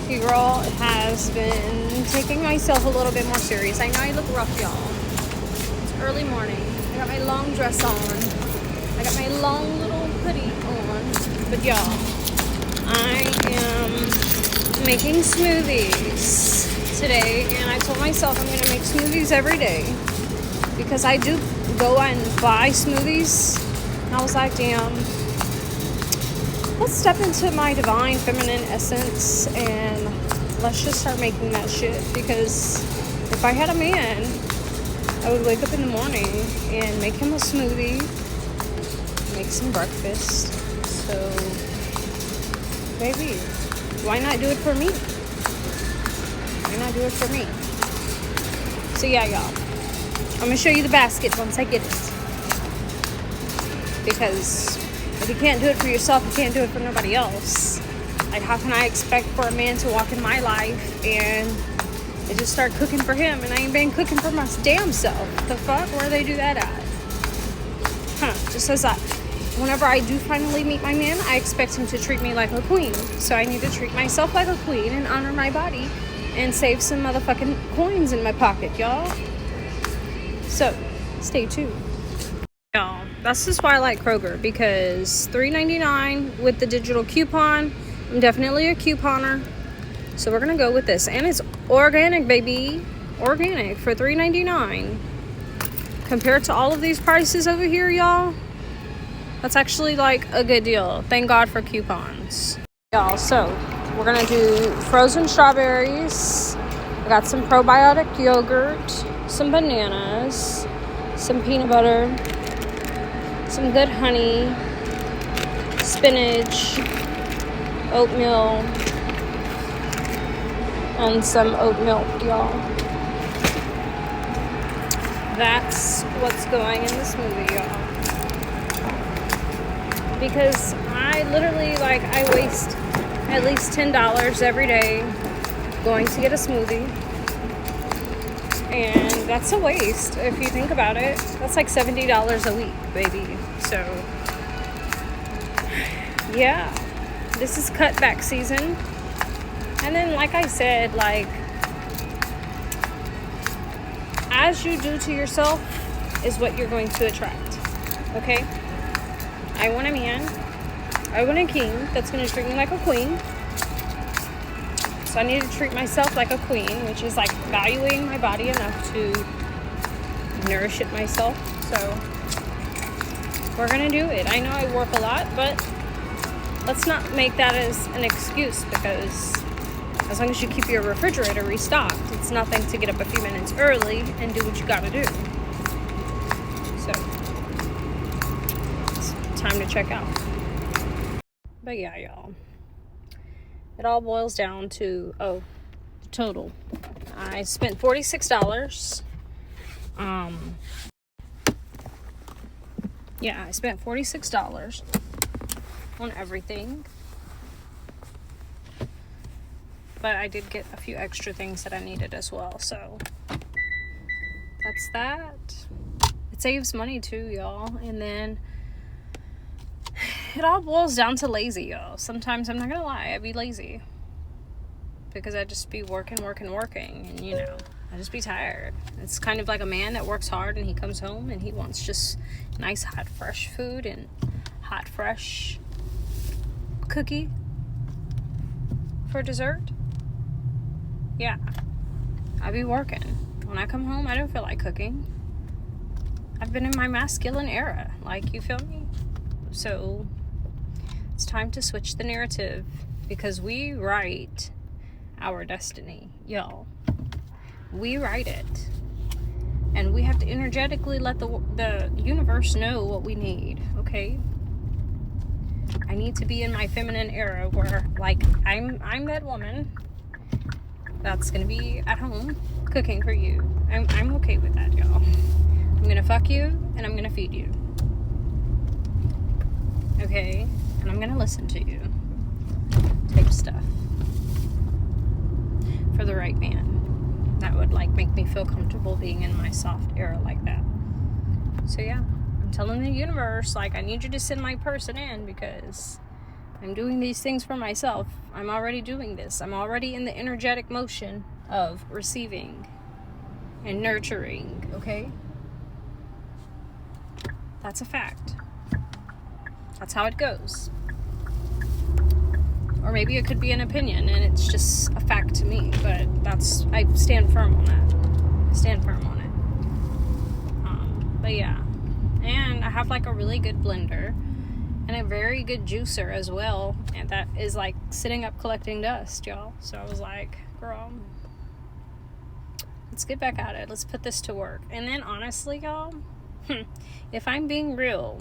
Your girl has been taking myself a little bit more serious. I know I look rough, y'all. It's early morning. I got my long dress on. I got my long little hoodie on. But y'all, I am making smoothies today, and I told myself I'm going to make smoothies every day because I do go and buy smoothies, and I was like, damn, let's step into my divine feminine essence and let's just start making that shit. Because if I had a man, I would wake up in the morning and make him a smoothie, make some breakfast. So baby, why not do it for me? Why not do it for me? So yeah, y'all, I'm gonna show you the basket once I get it, because if you can't do it for yourself, you can't do it for nobody else. Like, how can I expect for a man to walk in my life and just start cooking for him, and I ain't been cooking for my damn self? The fuck? Where they do that at? Just as whenever I do finally meet my man, I expect him to treat me like a queen. So I need to treat myself like a queen and honor my body and save some motherfucking coins in my pocket, y'all. So, stay tuned. Y'all, that's just why I like Kroger, because $3.99 with the digital coupon. I'm definitely a couponer, so we're gonna go with this, and it's organic, baby, organic for $3.99. Compared to all of these prices over here, y'all, that's actually like a good deal. Thank God for coupons, y'all. So we're gonna do frozen strawberries. I got some probiotic yogurt, some bananas, some peanut butter, some good honey, spinach, oatmeal, and some oat milk, y'all. That's what's going in the smoothie, y'all. Because I literally, I waste at least $10 every day going to get a smoothie. And that's a waste if you think about it. That's like $70 a week, baby. So, yeah. This is cutback season. And then, like I said, as you do to yourself is what you're going to attract. Okay? I want a man. I want a king that's going to treat me like a queen. So I need to treat myself like a queen, which is like valuing my body enough to nourish it myself. So we're going to do it. I know I work a lot, but let's not make that as an excuse, because as long as you keep your refrigerator restocked, it's nothing to get up a few minutes early and do what you gotta do. So, it's time to check out. But yeah, y'all. It all boils down to, the total. I spent $46. Yeah, I spent $46 on everything. But I did get a few extra things that I needed as well. So that's that. It saves money too, y'all. And then it all boils down to lazy, y'all. Sometimes, I'm not gonna lie, I be lazy because I just be working, and I just be tired. It's kind of like a man that works hard and he comes home and he wants just nice, hot, fresh food and hot, fresh cookie for dessert. Yeah, I be working. When I come home, I don't feel like cooking. I've been in my masculine era, you feel me? So it's time to switch the narrative, because we write our destiny, y'all. We write it, and we have to energetically let the universe know what we need. Okay, I need to be in my feminine era where I'm that woman that's gonna be at home cooking for you. I'm okay with that, y'all. I'm gonna fuck you and I'm gonna feed you. Okay? And I'm gonna listen to you. Type stuff. For the right man. That would make me feel comfortable being in my soft era like that. So yeah, I'm telling the universe, I need you to send my person in, because I'm doing these things for myself. I'm already doing this. I'm already in the energetic motion of receiving and nurturing, okay? That's a fact. That's how it goes. Or maybe it could be an opinion and it's just a fact to me, but I stand firm on that. I stand firm on it. But yeah. And I have like a really good blender and a very good juicer as well. And that is like sitting up collecting dust, y'all. So I was like, girl, let's get back at it. Let's put this to work. And then honestly, y'all, if I'm being real,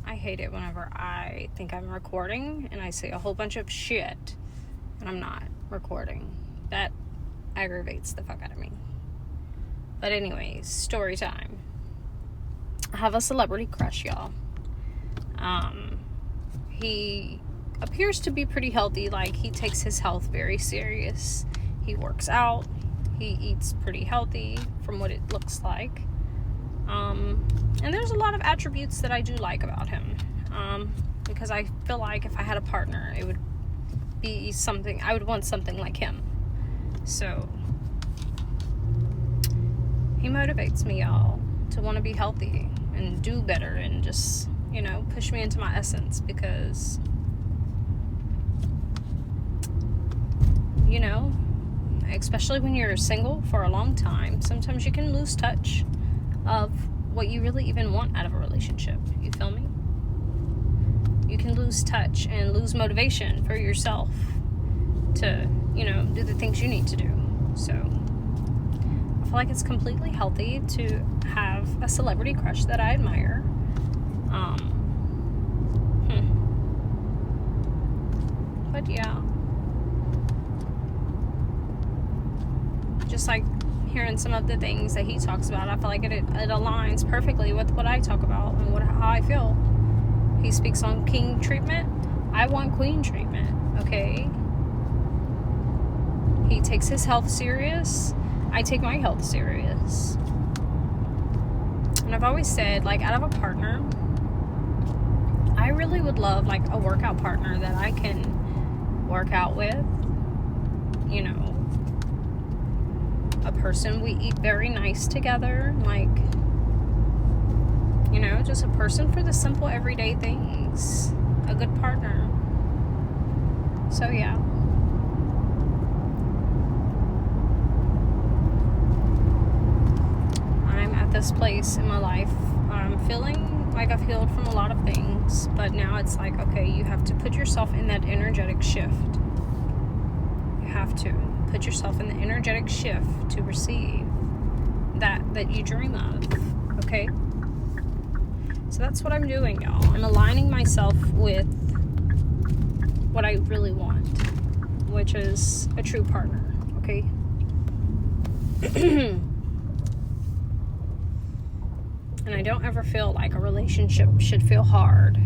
I hate it whenever I think I'm recording and I say a whole bunch of shit and I'm not recording. That aggravates the fuck out of me. But anyways, story time. I have a celebrity crush, y'all. He appears to be pretty healthy. Like, he takes his health very serious. He works out. He eats pretty healthy from what it looks like. And there's a lot of attributes that I do like about him. Because I feel like if I had a partner, it would be something, I would want something like him. So, he motivates me, y'all, to want to be healthy and do better and just, push me into my essence because, especially when you're single for a long time, sometimes you can lose touch of what you really even want out of a relationship. You feel me? You can lose touch and lose motivation for yourself to, do the things you need to do. So I feel like it's completely healthy to have a celebrity crush that I admire. But yeah. Just like hearing some of the things that he talks about, I feel like it aligns perfectly with what I talk about and how I feel. He speaks on king treatment. I want queen treatment, okay? He takes his health serious. I take my health serious. And I've always said, like, out of a partner, I really would love, like, a workout partner that I can work out with. A person we eat very nice together. Like, just a person for the simple everyday things. A good partner. So, yeah. I'm at this place in my life. I'm feeling like I've healed from a lot of things. But now it's like, okay, you have to put yourself in that energetic shift. You have to put yourself in the energetic shift to receive that you dream of. Okay? So that's what I'm doing, y'all. I'm aligning myself with what I really want, which is a true partner, okay? And I don't ever feel like a relationship should feel hard,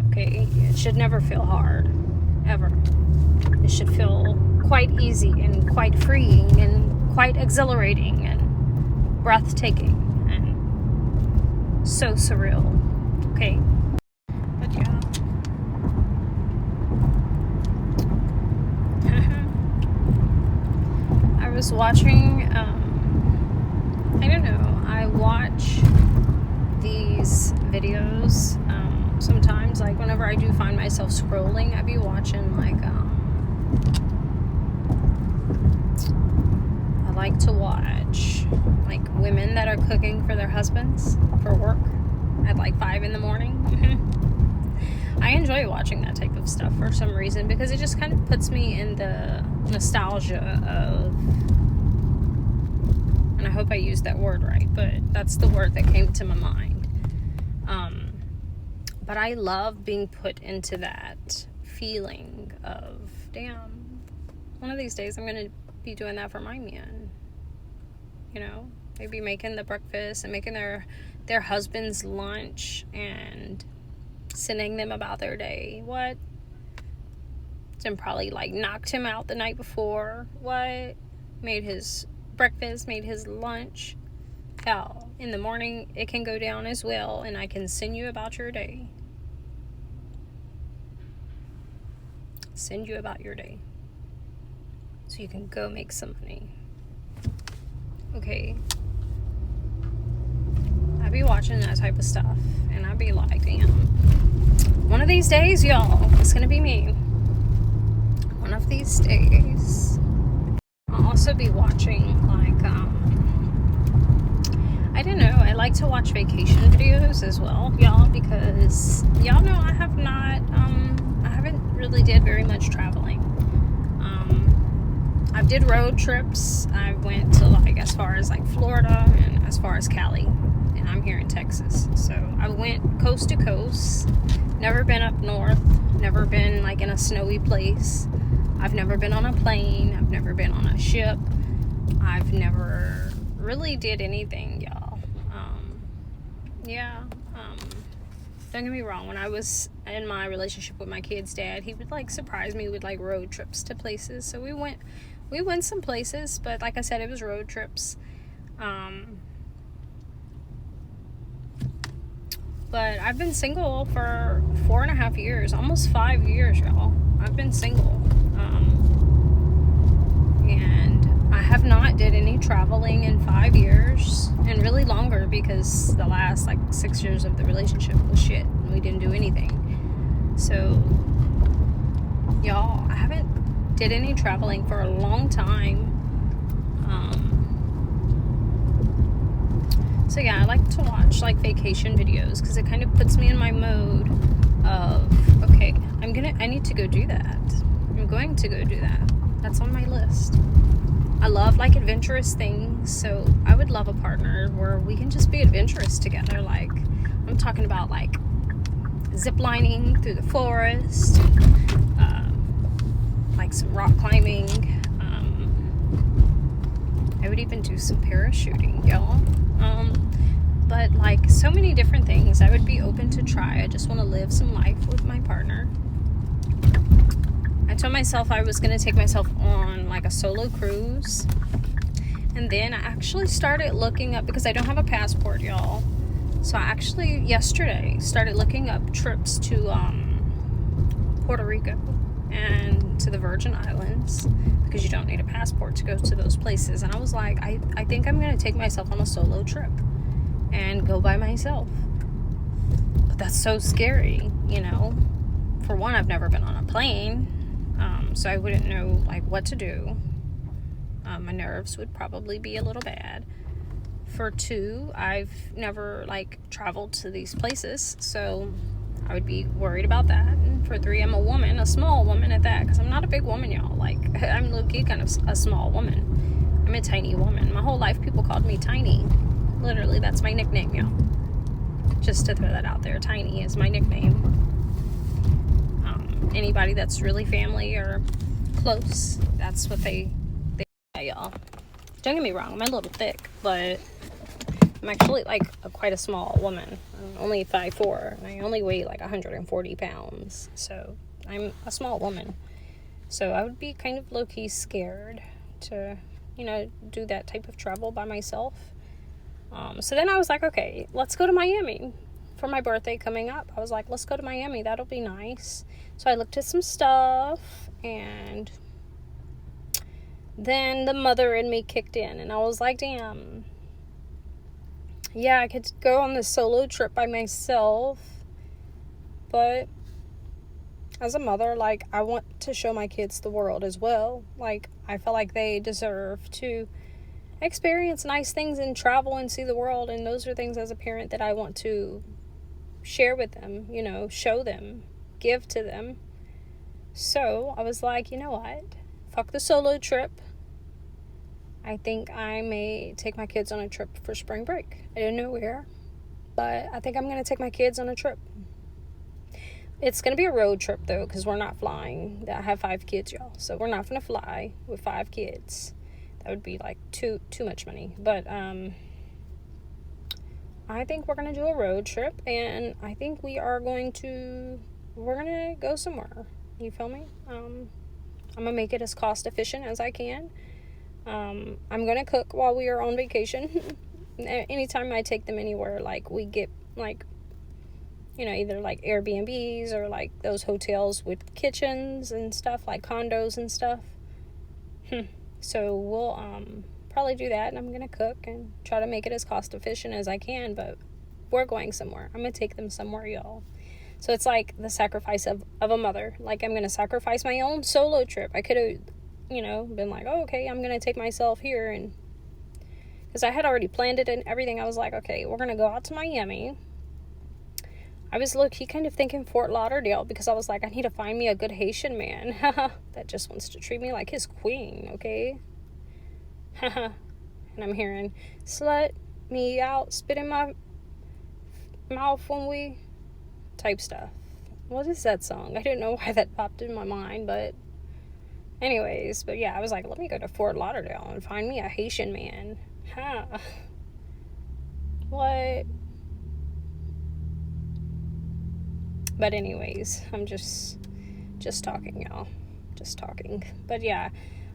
okay? It should never feel hard, ever. It should feel quite easy and quite freeing and quite exhilarating and breathtaking and so surreal, okay? But yeah. I was watching, I don't know, I watch these videos sometimes, like whenever I do find myself scrolling, I be watching like I like to watch like women that are cooking for their husbands for work at like 5 a.m. I enjoy watching that type of stuff for some reason because it just kind of puts me in the nostalgia of, and I hope I used that word right, but that's the word that came to my mind. But I love being put into that feeling of, damn, one of these days I'm going to be doing that for my man. Maybe making the breakfast and making their husband's lunch and sending them about their day. What? And probably like knocked him out the night before. What? Made his breakfast, made his lunch. Hell, in the morning it can go down as well, and I can send you about your day. send you about your day so you can go make some money. Okay. I be watching that type of stuff, and I be like, damn. One of these days, y'all, it's gonna be me. One of these days. I'll also be watching, like, I don't know, I like to watch vacation videos as well, y'all, because y'all know I haven't really did very much traveling. I did road trips. I went to, like, as far as, like, Florida and as far as Cali, and I'm here in Texas. So I went coast to coast. Never been up north. Never been, like, in a snowy place. I've never been on a plane. I've never been on a ship. I've never really did anything, y'all. Don't get me wrong. When I was in my relationship with my kid's dad, he would, like, surprise me with, like, road trips to places. So we went some places, but like I said, it was road trips. But I've been single for 4.5 years, almost 5 years, y'all. I've been single. And I have not did any traveling in 5 years, and really longer, because the last, like, 6 years of the relationship was shit, and we didn't do anything. So, y'all, I haven't did any traveling for a long time. So yeah, I like to watch, like, vacation videos, because it kind of puts me in my mode of, okay, I need to go do that. I'm going to go do that. That's on my list. I love, like, adventurous things, so I would love a partner where we can just be adventurous together. Like, I'm talking about, like, zip lining through the forest, like some rock climbing. I would even do some parachuting, y'all. But, like, so many different things I would be open to try. I just want to live some life with my partner. I told myself I was going to take myself on, like, a solo cruise. And then I actually started looking up, because I don't have a passport, y'all. So I actually, yesterday, started looking up trips to Puerto Rico and to the Virgin Islands, because you don't need a passport to go to those places. And I was like, I think I'm going to take myself on a solo trip and go by myself. But that's so scary, you know. For one, I've never been on a plane, so I wouldn't know, like, what to do. My nerves would probably be a little bad. For two, I've never, like, traveled to these places, so I would be worried about that. And for three, I'm a woman, a small woman at that, because I'm not a big woman, y'all. Like, I'm low-key kind of a small woman. I'm a tiny woman. My whole life, people called me Tiny. Literally, that's my nickname, y'all. Just to throw that out there, Tiny is my nickname. Anybody that's really family or close, that's what they say, y'all. Don't get me wrong, I'm a little thick, but I'm actually, like, quite a small woman. I'm only 5'4", and I only weigh, like, 140 pounds. So I'm a small woman. So I would be kind of low-key scared to, you know, do that type of travel by myself. So then I was like, okay, let's go to Miami. For my birthday coming up, I was like, let's go to Miami. That'll be nice. So I looked at some stuff, and then the mother in me kicked in, and I was like, damn. Yeah, I could go on this solo trip by myself, but as a mother, like, I want to show my kids the world as well. Like, I feel like they deserve to experience nice things and travel and see the world, and those are things as a parent that I want to share with them, you know, show them, give to them. So I was like, you know what, fuck the solo trip. I think I may take my kids on a trip for spring break. I didn't know where, but I think I'm going to take my kids on a trip. It's going to be a road trip, though, because we're not flying. I have 5 kids, y'all, so we're not going to fly with 5 kids. That would be, like, too much money. But I think we're going to do a road trip, and I think we're going to go somewhere. You feel me? I'm going to make it as cost efficient as I can. I'm going to cook while we are on vacation. Anytime I take them anywhere, like, we get, like, you know, either like Airbnbs or like those hotels with kitchens and stuff, like condos and stuff. So we'll probably do that, and I'm gonna cook and try to make it as cost efficient as I can. But we're going somewhere. I'm gonna take them somewhere, y'all. So it's like the sacrifice of a mother. Like, I'm gonna sacrifice my own solo trip. I could have, you know, been like, oh, okay, I'm gonna take myself here, and because I had already planned it and everything. I was like, okay, we're gonna go out to Miami. I was low-key kind of thinking Fort Lauderdale, because I was like, I need to find me a good Haitian man that just wants to treat me like his queen, okay? And I'm hearing, slut me out, spit in my mouth when we type stuff. What is that song? I didn't know why that popped in my mind, but anyways, but yeah, I was like, let me go to Fort Lauderdale and find me a Haitian man. What? But anyways, I'm just talking, y'all. Just talking. But yeah,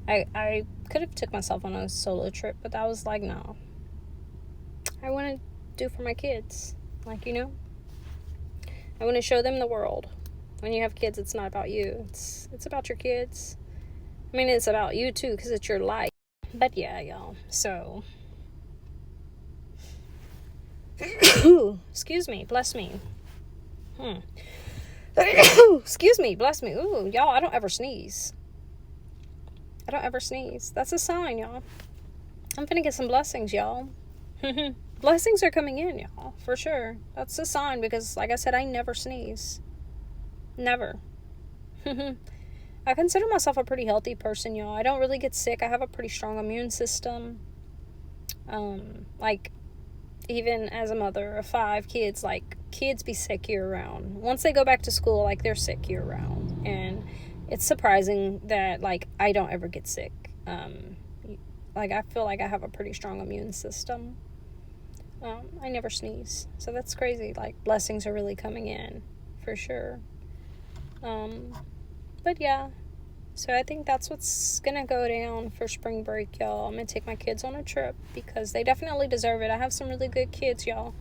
I could have took myself on a solo trip, but I was like, no. I want to do for my kids. Like, you know? I want to show them the world. When you have kids, it's not about you. It's about your kids. I mean, it's about you too, because it's your life. But yeah, y'all. So, excuse me, bless me. Excuse me, bless me. Ooh, y'all, I don't ever sneeze. That's a sign, y'all. I'm finna get some blessings, y'all. Blessings are coming in, y'all, for sure. That's a sign, because, like I said, I never sneeze. Never. I consider myself a pretty healthy person, y'all. I don't really get sick. I have a pretty strong immune system. Like, even as a mother of 5 kids, like, kids be sick year-round. Once they go back to school, like, they're sick year-round. And it's surprising that, like, I don't ever get sick. Like, I feel like I have a pretty strong immune system. I never sneeze. So that's crazy. Like, blessings are really coming in, for sure. But yeah. So I think that's what's gonna go down for spring break, y'all. I'm gonna take my kids on a trip, because they definitely deserve it. I have some really good kids, y'all.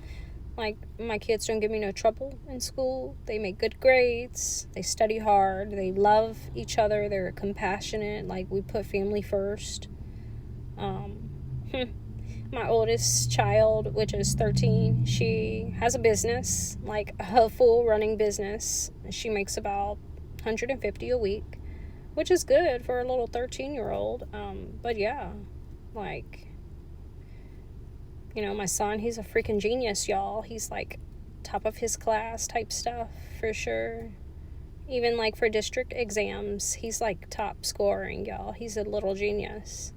Like, my kids don't give me no trouble in school. They make good grades. They study hard. They love each other. They're compassionate. Like, we put family first. My oldest child, which is 13, she has a business, like a full running business. She makes about $150 a week, which is good for a little 13-year-old. But yeah, like, you know, my son, he's a freaking genius, y'all. He's like top of his class type stuff, for sure. Even like for district exams, he's like top scoring, y'all. He's a little genius.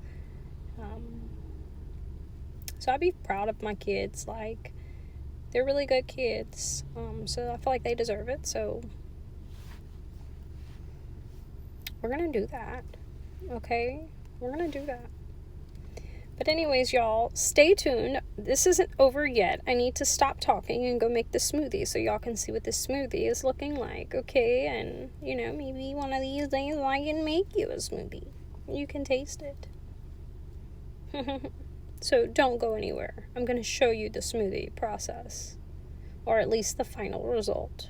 So I'd be proud of my kids. Like, they're really good kids. So I feel like they deserve it. So we're gonna do that. Okay? We're gonna do that. But anyways, y'all, stay tuned. This isn't over yet. I need to stop talking and go make the smoothie so y'all can see what this smoothie is looking like, okay? And, you know, maybe one of these days I can make you a smoothie. You can taste it. So don't go anywhere. I'm going to show you the smoothie process. Or at least the final result.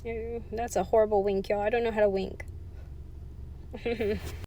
Ew, that's a horrible wink, y'all. I don't know how to wink.